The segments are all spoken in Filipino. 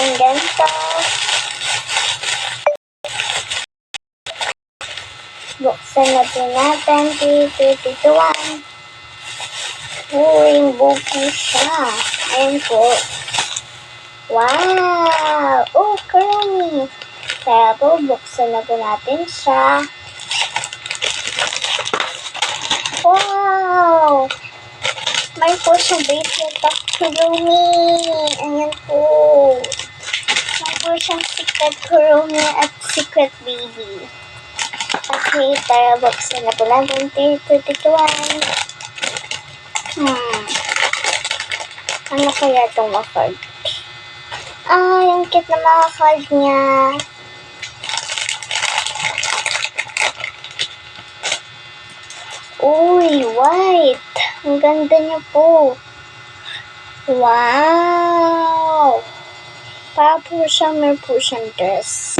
ang ganito. Buksan na po natin. 3, 2, 1. Uy, buko siya. Ayan po. Wow! Oh, Kurumi. Kaya po, buksan na po natin siya. Wow! May po siyang bracelet of Kurumi. Ayan po. May po siyang secret Kurumi at secret baby. Okay, tara, buksan na po natin. 3, 2, 1. Ano kaya itong mga card? Yung cute na mga card niya. Uy, white. Ang ganda niya po. Wow! Para po siyang may po siyang dress.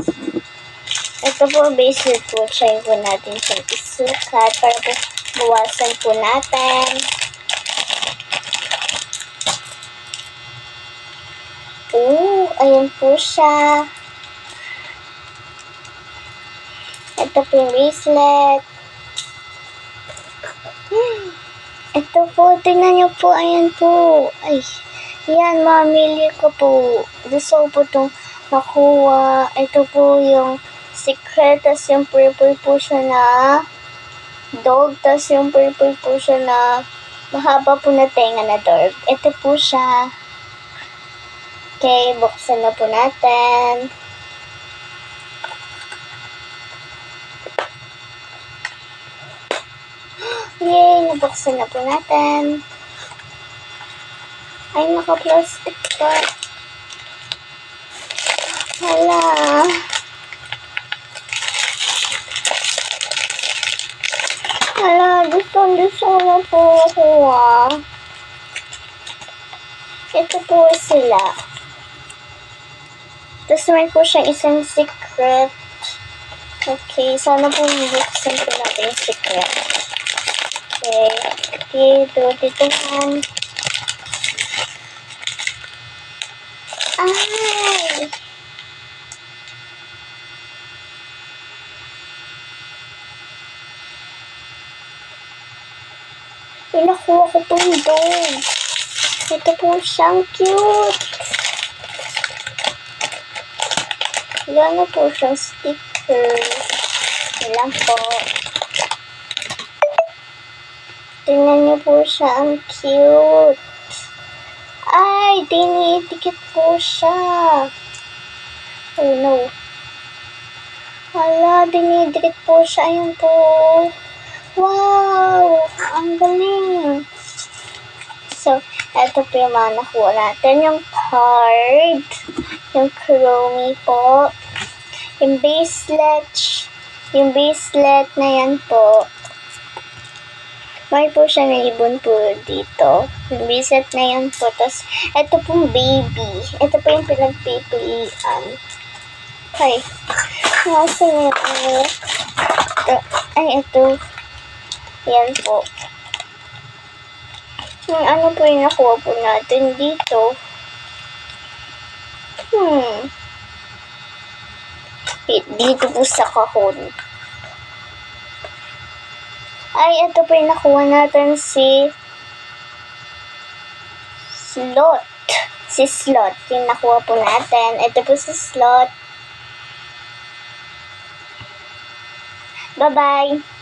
Ito po, bracelet po. Try po natin siyang isukat para po bawasan po natin. Ayan po siya. Ito po yung bracelet. Ito po, tingnan niyo po, ayan po. Ay, yan, mamili ko po. Gusto ko po itong nakuha. Ito po yung secret, tas yung purple po siya na dog, tas yung purple po siya na mahaba po na tenga na dog. Ito po siya. Okay, buksan na po natin. Yay! Nabuksan na po natin. Ay, naka-plastic pa. Hala. Hala, gusto na po ako Ito po sila. Tapos may po siyang isang secret. Okay, sana po buksan po natin yung secret. Okay, dito man. Ay! Pinakuha ko po yung dog. Ito po siyang cute. Wala na po siyang sticker. Ilan po. Tingnan niyo po siya. Ang cute. Ay, dinidikit po siya. Oh no. Hala, dinidikit po siya. Ayan po. Wow! Ang galing. So, eto po yung mga nakuha natin. Yung card. Yung Kurumi po. Yung bracelet na yan po. May po siya na ibon po dito. Yung bracelet na yan po. Tapos, ito pong baby. Ito po yung pinagpipilian. Okay. Nasa yung ay, ito. Yan po. Yung ano po yung nakuha po natin dito. Dito po sa kahon. Ay, ito po yung nakuha natin si Slot. Si Slot. Yung nakuha po natin. Ito po si Slot. Bye-bye.